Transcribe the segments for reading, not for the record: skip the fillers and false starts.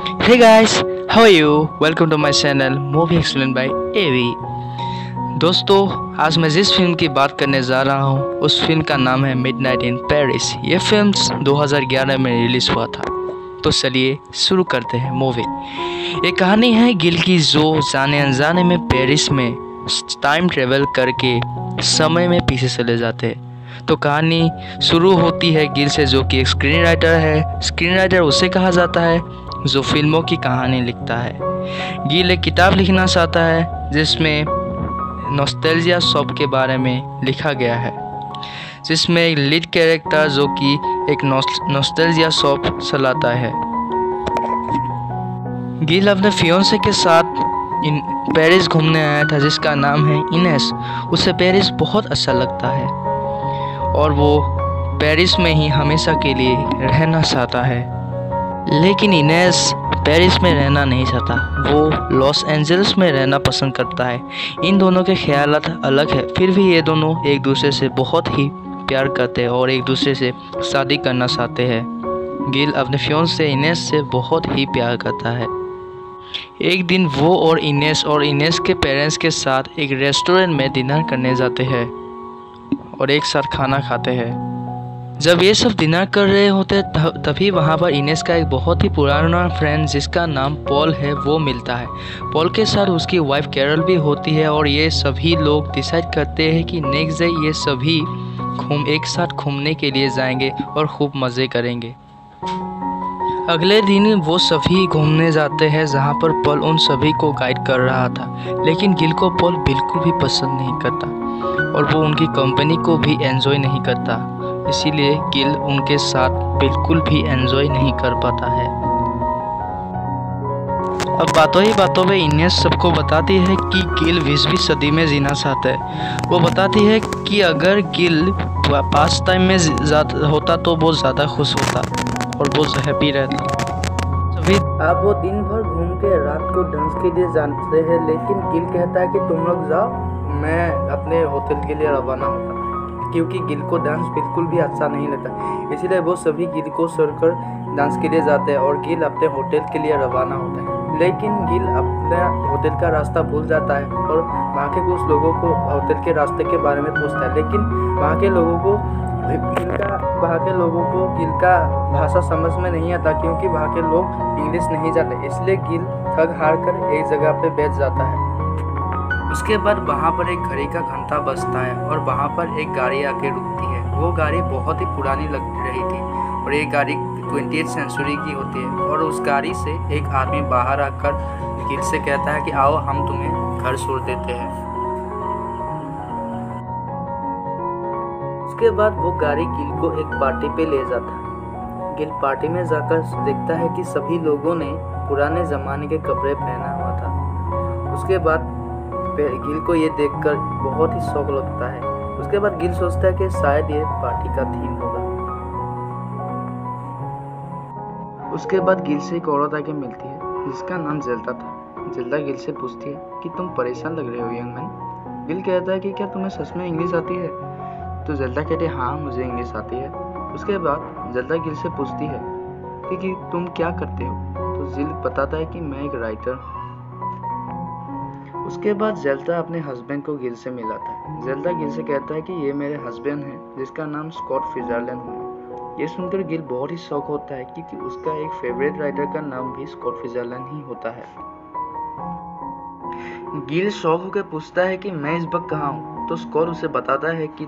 Hey guys, how are you? Welcome to my channel Movie Explained by AV। दोस्तों, आज मैं जिस film की बात करने जा रहा हूँ उस फिल्म का नाम है मिडनाइट इन पेरिस। ये फिल्म 2011 में रिलीज़ हुआ था। तो चलिए शुरू करते हैं मूवी। ये कहानी है गिल की, जो जाने अनजाने में पेरिस में टाइम ट्रेवल करके समय में पीछे चले जाते हैं। तो कहानी शुरू होती है गिल से, जो कि एक स्क्रीन राइटर है। स्क्रीन राइटर उसे कहा जाता है जो फिल्मों की कहानी लिखता है। गिल एक किताब लिखना चाहता है जिसमें नॉस्टैल्जिया शॉप के बारे में लिखा गया है, जिसमें एक लीड कैरेक्टर जो कि एक नॉस्टैल्जिया शॉप चलाता है। गिल अपने फियोंसे के साथ पेरिस घूमने आया था, जिसका नाम है इनेस। उसे पेरिस बहुत अच्छा लगता है और वो पेरिस में ही हमेशा के लिए रहना चाहता है। लेकिन इनेस पेरिस में रहना नहीं चाहता, वो लॉस एंजल्स में रहना पसंद करता है। इन दोनों के ख्यालात अलग है, फिर भी ये दोनों एक दूसरे से बहुत ही प्यार करते हैं और एक दूसरे से शादी करना चाहते हैं। गिल अपने फियोंसे इनेस से बहुत ही प्यार करता है। एक दिन वो और इनेस के पेरेंट्स के साथ एक रेस्टोरेंट में डिनर करने जाते हैं और एक साथ खाना खाते हैं। जब ये सब डिनर कर रहे होते तभी वहाँ पर इनेस का एक बहुत ही पुराना फ्रेंड जिसका नाम पॉल है वो मिलता है। पॉल के साथ उसकी वाइफ कैरल भी होती है और ये सभी लोग डिसाइड करते हैं कि नेक्स्ट डे ये सभी एक साथ घूमने के लिए जाएंगे और खूब मज़े करेंगे। अगले दिन वो सभी घूमने जाते हैं जहाँ पर पॉल उन सभी को गाइड कर रहा था। लेकिन गिल को पॉल बिल्कुल भी पसंद नहीं करता और वो उनकी कंपनी को भी एंजॉय नहीं करता, इसीलिए गिल उनके साथ बिल्कुल भी एंजॉय नहीं कर पाता है। अब बातों ही बातों में इनेस सबको बताती है कि गिल 20वीं सदी में जीना चाहता है। वो बताती है कि अगर गिल पास टाइम में होता तो वो ज़्यादा खुश होता और वो हैप्पी रहता। सभी आप वो दिन भर घूम के रात को डांस के लिए जानते हैं, लेकिन गिल कहता है कि तुम लोग जाओ, मैं अपने होटल के लिए रवाना होता, क्योंकि गिल को डांस बिल्कुल भी अच्छा नहीं लगता। इसलिए वो सभी गिल को छोड़कर डांस के लिए जाते हैं और गिल अपने होटल के लिए रवाना होता है। लेकिन गिल अपने होटल का रास्ता भूल जाता है और वहाँ के कुछ लोगों को होटल के रास्ते के बारे में पूछता है, लेकिन वहाँ के लोगों को गिल का भाषा समझ में नहीं आता, क्योंकि वहाँ के लोग इंग्लिश नहीं जानते। इसलिए गिल थक हार कर एक जगह पे बैठ जाता है। उसके बाद वहाँ पर एक घड़ी का घंटा बजता है और वहाँ पर एक गाड़ी आके रुकती है। वो गाड़ी बहुत ही पुरानी लग रही थी और ये गाड़ी 20वीं सेंचुरी की होती है। और उस गाड़ी से एक आदमी बाहर आकर गिल से कहता है कि आओ हम तुम्हें घर छोड़ देते हैं। उसके बाद वो गाड़ी गिल को एक पार्टी पे ले जाता है। गिल पार्टी में जाकर देखता है कि सभी लोगों ने पुराने ज़माने के कपड़े पहना हुआ था। उसके बाद गिल को ये देखकर बहुत ही शौक लगता है। उसके बाद गिल सोचता है कि शायद ये पार्टी का थीम होगा। उसके बाद गिल से एक औरत आके मिलती है जिसका नाम जेल्दा था। जेल्दा गिल से पूछती है कि तुम परेशान लग रहे हो यंग मैन। गिल कहता है कि क्या तुम्हें सच में इंग्लिश आती है? तो जेल्दा कहती है हाँ, मुझे इंग्लिश आती है। उसके बाद जेल्दा गिल से पूछती है कि तुम क्या करते हो? तो गिल बताता है कि मैं एक राइटर हूँ। उसके बाद जेल्दा अपने हस्बैंड को गिल से मिलाता है। जेल्दा गिल से कहता है कि ये मेरे हस्बैंड हैं जिसका नाम स्कॉट फिजरलैंड है। ये सुनकर गिल बहुत ही शौक होता है क्योंकि उसका एक फेवरेट राइटर का नाम भी स्कॉट फिजरलैंड ही होता है। गिल शौक होकर पूछता है कि मैं इस वक्त कहाँ हूँ? तो स्कॉट उसे बताता है कि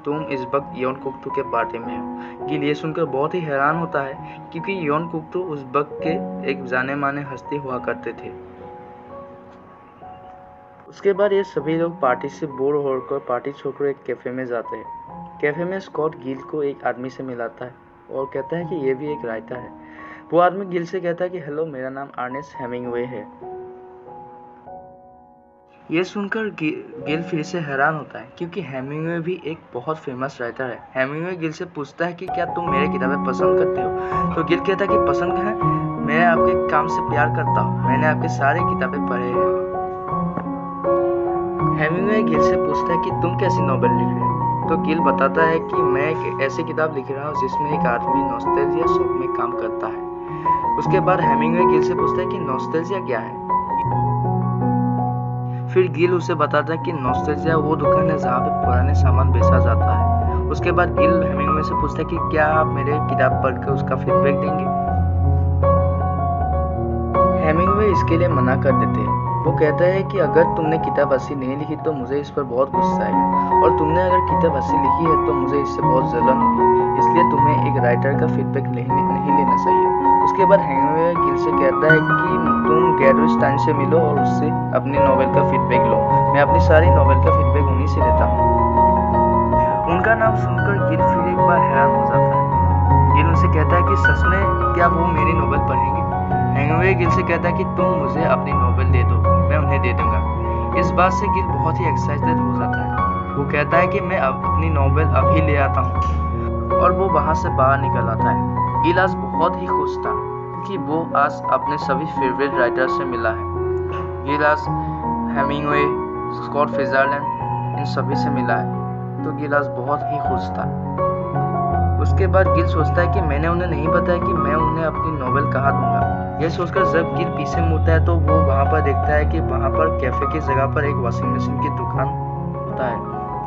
तुम इस वक्त योन कुकटू के पार्टी में हो। गिल ये सुनकर बहुत ही हैरान होता है क्योंकि योन कुकटू उस वक्त के एक जाने माने हस्ती हुआ करते थे। उसके बाद ये सभी लोग पार्टी से बोर होकर पार्टी छोड़कर एक कैफ़े में जाते हैं। कैफ़े में स्कॉट गिल को एक आदमी से मिलाता है और कहता है कि ये भी एक राइटर है। वो आदमी गिल से कहता है कि हेलो, मेरा नाम अर्नेस्ट हेमिंगवे है। ये सुनकर गिल फिर से हैरान होता है क्योंकि हेमिंगवे भी एक बहुत फेमस राइटर है। हेमिंगवे गिल से पूछता है कि क्या तुम मेरी किताबें पसंद करते हो? तो गिल कहता है कि पसंद है, मैं आपके काम से प्यार करता हूँ, मैंने आपके सारे किताबें पढ़े हैं। हेमिंगवे गिल से पूछता है कि तुम कैसी नॉवेल लिख रहे हो? तो गिल बताता है कि मैं एक ऐसी किताब लिख रहा हूँ जिसमें एक आदमी नॉस्टैल्जिया शॉप में काम करता है। उसके बाद हेमिंगवे गिल से पूछता है कि नॉस्टैल्जिया क्या है। फिर गिल उसे बताता है कि नॉस्टैल्जिया वो दुकान है जहाँ पे पुराने सामान बेचा जाता है। उसके बाद गिल हेमिंगवे से पूछता है कि क्या आप मेरे किताब पढ़कर उसका फीडबैक देंगे। हेमिंगवे इसके लिए मना कर देते हैं। वो कहता है कि अगर तुमने किताब अच्छी नहीं लिखी तो मुझे इस पर बहुत गुस्सा आएगा, और तुमने अगर किताब अच्छी लिखी है तो मुझे इससे बहुत जलन होगी, इसलिए तुम्हें एक राइटर का फीडबैक नहीं लेना चाहिए। उसके बाद हेमिंगवे गिल से कहता है कि तुम गैरो स्टाइन से मिलो और उससे अपनी नॉवेल का फीडबैक लो। मैं अपनी सारी नॉवेल का फीडबैक उन्हीं से लेता हूँ। उनका नाम सुनकर गिल फिर एक बार हैरान हो जाता है। गिल उनसे कहता है कि सच में क्या वो मेरी नॉवेल पढ़ेंगे। हेमिंगवे गिल से कहता है कि तुम मुझे अपनी नॉवेल दे दो, मैं उन्हें दे दूंगा। इस बात से गिल बहुत ही एक्साइटेड हो जाता है। वो कहता है कि मैं अपनी नॉवेल अभी ले आता हूँ, और वो वहाँ से बाहर निकल आता है। गिल आज बहुत ही खुश था कि वो आज अपने सभी फेवरेट राइटर से मिला है। गिल आज हेमिंगवे, स्कॉट फिtzgerald इन सभी से मिला है, तो गिल आज बहुत ही खुश था। उसके बाद गिल सोचता है कि मैंने उन्हें नहीं बताया कि मैं उन्हें अपनी नॉवेल कहाँ दूंगा। यह सोचकर जब गिल पीछे मुड़ता है तो वो वहाँ पर देखता है कि वहाँ पर कैफे की जगह पर एक वॉशिंग मशीन की दुकान होता है।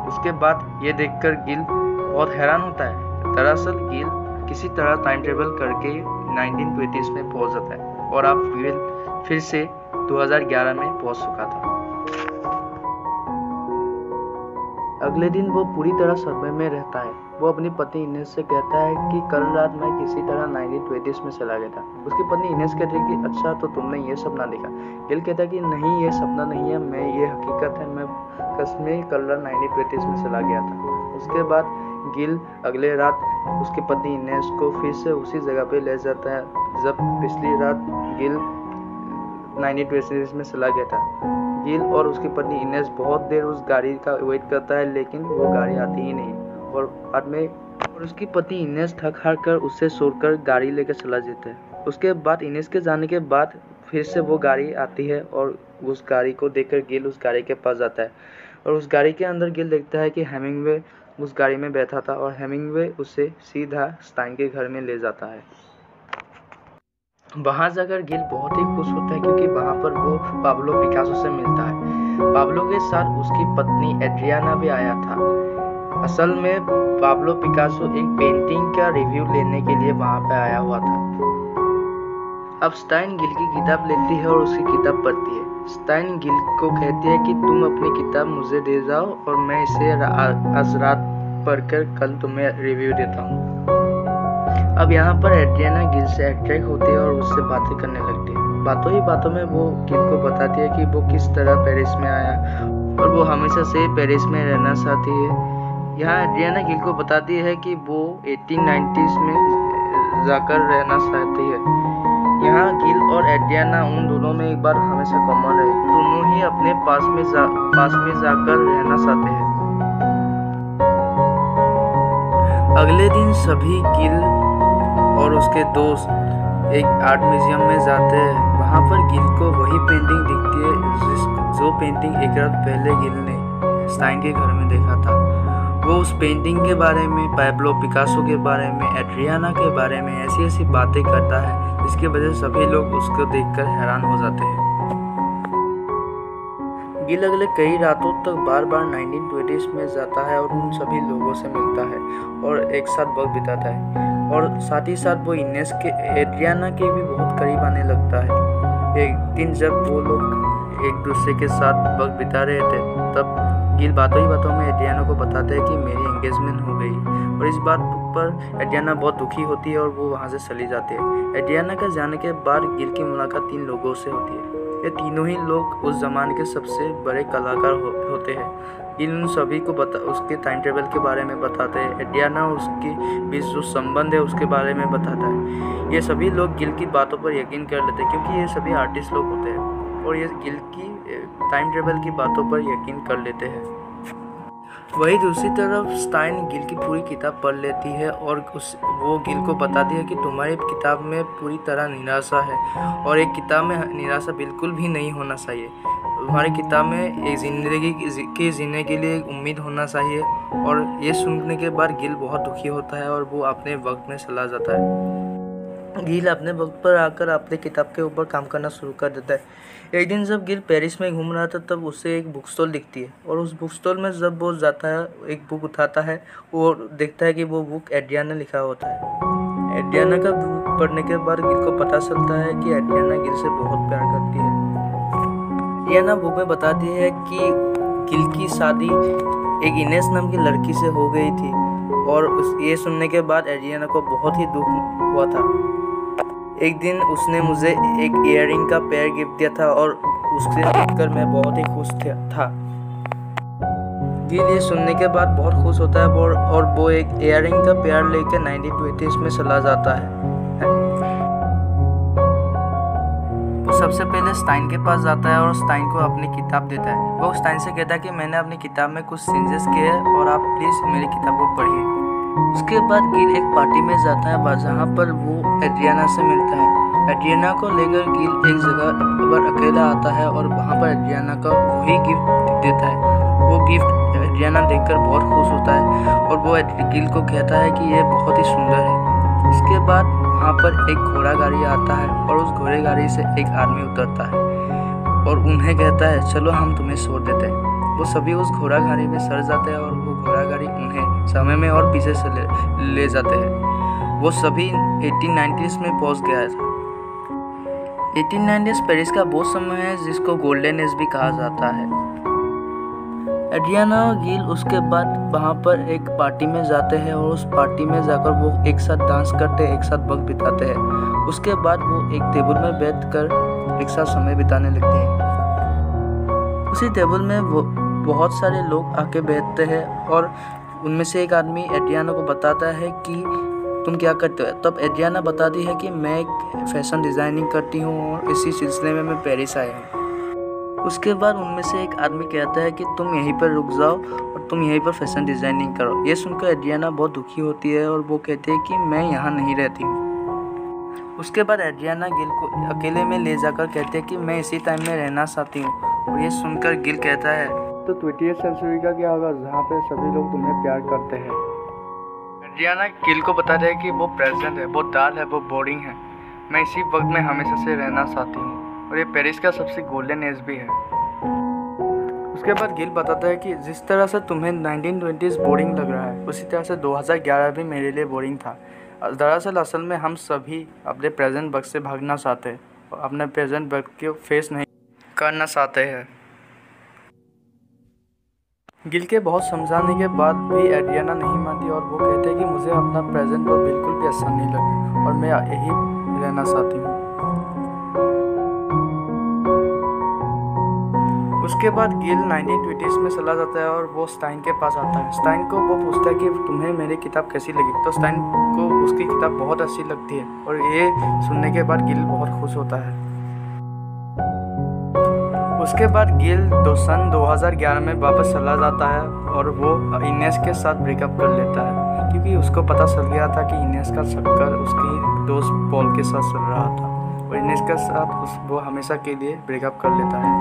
उसके बाद ये देखकर गिल बहुत हैरान होता है। दरअसल गिल किसी तरह टाइम ट्रेवल करके 1920s में पहुंच जाता है, और अब गिल फिर से 2011 में पहुंच चुका था। अगले दिन वो पूरी तरह सदमे में रहता है। वो अपनी पत्नी इनेस से कहता है कि कल रात मैं किसी तरह 1920s में चला गया था। उसकी पत्नी इनेस कहती है कि अच्छा, तो तुमने ये सपना देखा। गिल कहता है कि नहीं, ये सपना नहीं है, ये हकीकत है, मैं कसमें कल रात 1920s में चला गया था। उसके बाद गिल अगले रात उसकी पत्नी इनेस को फिर से उसी जगह पे ले जाता है जब पिछली रात गिल 1920s में चला गया था। गिल और उसकी पत्नी इनेस बहुत देर उस गाड़ी का वेट करता है, लेकिन वो गाड़ी आती ही नहीं, और बाद में उसकी पत्नी इनेस थक हार कर उससे छोड़कर गाड़ी लेकर चला जाता है। उसके बाद इनेस के जाने के बाद फिर से वो गाड़ी आती है, और उस गाड़ी को देखकर गिल उस गाड़ी के पास जाता है, और उस गाड़ी के अंदर गिल देखता है कि हेमिंगवे उस गाड़ी में बैठा था, और हेमिंगवे उसे सीधा स्टाइन के घर में ले जाता है। वहां जाकर गिल बहुत ही खुश होता है, क्योंकि वहां पर वो पाब्लो पिकासो से मिलता है। पाब्लो के साथ उसकी पत्नी एड्रियाना भी आया था। असल में पाब्लो पिकासो एक पेंटिंग का रिव्यू लेने के लिए वहां पे आया हुआ था। अब स्टाइन गिल की किताब लेती है और उसकी किताब पढ़ती है। स्टाइन गिल को कहती है कि तुम अपनी किताब मुझे दे जाओ, और मैं इसे आज रात पढ़कर कल तुम्हें रिव्यू देता हूँ। अब यहाँ पर एड्रियाना गिल से अट्रैक्ट होती है और उससे बातें करने लगती है। बातों ही बातों में वो गिल को बताती है कि वो किस तरह पेरिस में आया, और वो हमेशा से पेरिस में रहना चाहती है। यहाँ एड्रियाना गिल को बताती है कि वो 1890s में जाकर रहना चाहती है। यहाँ गिल और एड्रियाना उन दोनों में एक बार हमेशा कॉमन है, दोनों ही अपने पास में जाकर रहना चाहते हैं। अगले दिन सभी गिल और उसके दोस्त एक आर्ट म्यूजियम में जाते हैं। वहाँ पर गिल को वही पेंटिंग दिखती है जो पेंटिंग एक रात पहले गिल ने स्टाइन के घर में देखा था। वो उस पेंटिंग के बारे में, पाब्लो पिकासो के बारे में, एड्रियाना के बारे में ऐसी बातें करता है, जिसकी वजह से सभी लोग उसको देखकर हैरान हो जाते हैं। गिल अगले कई रातों तक बार बार 1920s में जाता है और उन सभी लोगों से मिलता है और एक साथ वक्त बिताता है, और साथ ही साथ वो इनेस के, एड्रियाना के भी बहुत करीब आने लगता है। एक दिन जब वो लोग एक दूसरे के साथ वक्त बिता रहे थे, तब गिल बातों ही बातों में एड्रियाना को बताता है कि मेरी एंगेजमेंट हो गई, और इस बात पर एड्रियाना बहुत दुखी होती है और वो वहाँ से चली जाती है। एड्रियाना के जाने के बाद गिल की मुलाकात 3 लोगों से होती है। ये तीनों ही लोग उस जमाने के सबसे बड़े कलाकार होते हैं। गिल उन सभी को उसके टाइम ट्रेवल के बारे में बताते हैं। एड्रियाना उसके बीच जो संबंध है उसके बारे में बताता है। ये सभी लोग गिल की बातों पर यकीन कर लेते हैं, क्योंकि ये सभी आर्टिस्ट लोग होते हैं, और ये गिल की टाइम ट्रेवल की बातों पर यकीन कर लेते हैं। वही दूसरी तरफ स्टाइन गिल की पूरी किताब पढ़ लेती है, और वो गिल को बताती है कि तुम्हारी किताब में पूरी तरह निराशा है, और एक किताब में निराशा बिल्कुल भी नहीं होना चाहिए। तुम्हारी किताब में एक ज़िंदगी के जीने के लिए एक उम्मीद होना चाहिए। और ये सुनने के बाद गिल बहुत दुखी होता है और वो अपने वक्त में चला जाता है। गिल अपने वक्त पर आकर अपने किताब के ऊपर काम करना शुरू कर देता है। एक दिन जब गिल पेरिस में घूम रहा था तब उसे एक बुक स्टॉल दिखती है और उस बुक स्टॉल में जब वो जाता है, एक बुक उठाता है और देखता है कि वो बुक एड्रियाना लिखा होता है। एड्रियाना का बुक पढ़ने के बाद गिल को पता चलता है कि एड्रियाना गिल से बहुत प्यार करती है। एड्रियाना बुक में बताती है कि गिल की शादी एक इनेस नाम की लड़की से हो गई थी और ये सुनने के बाद एड्रियाना को बहुत ही दुख हुआ था। एक दिन उसने मुझे एक इयररिंग का पेयर गिफ्ट दिया था और उससे देखकर मैं बहुत ही खुश था। गिल ये सुनने के बाद बहुत खुश होता है और वो एक इयररिंग का पेयर लेकर 1920s में चला जाता है। वो सबसे पहले स्टाइन के पास जाता है और स्टाइन को अपनी किताब देता है। वो स्टाइन से कहता है कि मैंने अपनी किताब में कुछ चेंजेस किए हैं और आप प्लीज़ मेरी किताब को पढ़िए। उसके बाद गिल एक पार्टी में जाता है जहाँ पर वो एड्रियाना से मिलता है। एड्रियाना को लेकर गिल एक जगह पर अकेला आता है और वहाँ पर एड्रियाना का वही गिफ्ट देता है। वो गिफ्ट एड्रियाना देखकर बहुत खुश होता है और वो गिल को कहता है कि ये बहुत ही सुंदर है। इसके बाद वहाँ पर एक घोड़ा गाड़ी आता है और उस घोड़े गाड़ी से एक आदमी उतरता है और उन्हें कहता है चलो हम तुम्हें छोड़ देते हैं। वो सभी उस घोड़ा गाड़ी में सड़ जाते हैं और वो घोड़ा गाड़ी उन्हें समय में और पीछे से ले जाते हैं। वो सभी 1890s में पहुंच गया था। 1890s पेरिस का वो समय है जिसको गोल्डन एज भी कहा जाता है। एड्रियाना और गिल उसके बाद वहाँ पर एक पार्टी में जाते हैं और उस पार्टी में जाकर वो एक साथ डांस करते हैं, एक साथ वक्त बिताते हैं। उसके बाद वो एक टेबल में बैठकर एक साथ समय बिताने लगते हैं। उसी टेबल में वो बहुत सारे लोग आके बैठते हैं और उनमें से एक आदमी एड्रियाना को बताता है कि तुम क्या करते हो। तब एड्रियाना बताती है कि मैं एक फैशन डिज़ाइनिंग करती हूँ और इसी सिलसिले में मैं पेरिस आया हूँ। उसके बाद उनमें से एक आदमी कहता है कि तुम यहीं पर रुक जाओ और तुम यहीं पर फैशन डिज़ाइनिंग करो। ये सुनकर एड्रियाना बहुत दुखी होती है और वो कहते हैं कि मैं यहाँ नहीं रहती हूँ। उसके बाद एड्रियाना गिल को अकेले में ले जाकर कहते हैं कि मैं इसी टाइम में रहना चाहती हूँ। और ये सुनकर गिल कहता है तो 20th सेंचुरी का क्या होगा जहाँ पे सभी लोग तुम्हें प्यार करते हैं। एड्रियाना गिल को बताता है कि वो प्रेजेंट है, वो डाल है, वो बोरिंग है। मैं इसी वक्त में हमेशा से रहना चाहती हूँ और ये पेरिस का सबसे गोल्डन एज भी है। उसके बाद गिल बताता है कि जिस तरह से तुम्हें 1920s बोरिंग लग रहा है उसी तरह से 2011 भी मेरे लिए बोरिंग था। दरअसल असल में हम सभी अपने प्रेजेंट वक्त से भागना चाहते हैं और अपने प्रेजेंट वक्त को फेस नहीं करना चाहते हैं। गिल के बहुत समझाने के बाद भी एड्रियाना नहीं मानती और वो कहते हैं कि मुझे अपना प्रेजेंट पर बिल्कुल भी अच्छा नहीं लगता और मैं यही रहना चाहती हूँ। उसके बाद गिल 1920s में चला जाता है और वो स्टाइन के पास आता है। स्टाइन को वो पूछता है कि तुम्हें मेरी किताब कैसी लगी। तो स्टाइन को उसकी किताब बहुत अच्छी लगती है और ये सुनने के बाद गिल बहुत खुश होता है। उसके बाद गिल सन 2011 में वापस चला जाता है और वो इनेस के साथ ब्रेकअप कर लेता है क्योंकि उसको पता चल गया था कि इनेस का चक्कर उसकी दोस्त पॉल के साथ चल रहा था और इनेस के साथ वो हमेशा के लिए ब्रेकअप कर लेता है।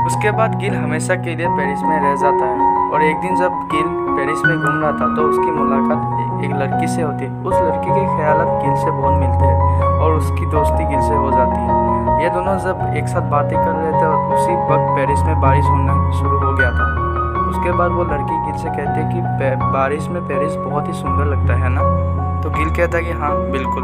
उसके बाद गिल हमेशा के लिए पेरिस में रह जाता है और एक दिन जब गिल पेरिस में घूम रहा था तो उसकी मुलाकात एक लड़की से होती है। उस लड़की के ख्यालात गिल से बहुत मिलते हैं और उसकी दोस्ती गिल से हो जाती है। ये दोनों जब एक साथ बातें कर रहे थे और उसी वक्त पेरिस में बारिश होना शुरू हो गया था। उसके बाद वो लड़की गिल से कहती है कि बारिश में पेरिस बहुत ही सुंदर लगता है ना। तो गिल कहता है कि हाँ बिल्कुल,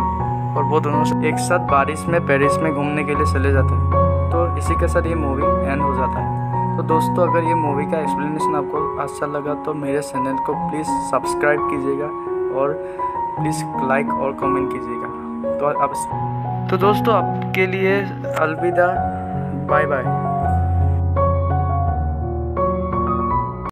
और वो दोनों एक साथ बारिश में पेरिस में घूमने के लिए चले जाते हैं। तो इसी के साथ ये मूवी एंड हो जाता है। तो दोस्तों अगर ये मूवी का एक्सप्लेनेशन आपको अच्छा लगा तो मेरे चैनल को प्लीज़ सब्सक्राइब कीजिएगा और प्लीज़ लाइक और कमेंट कीजिएगा। तो दोस्तों आपके लिए अलविदा, बाय बाय।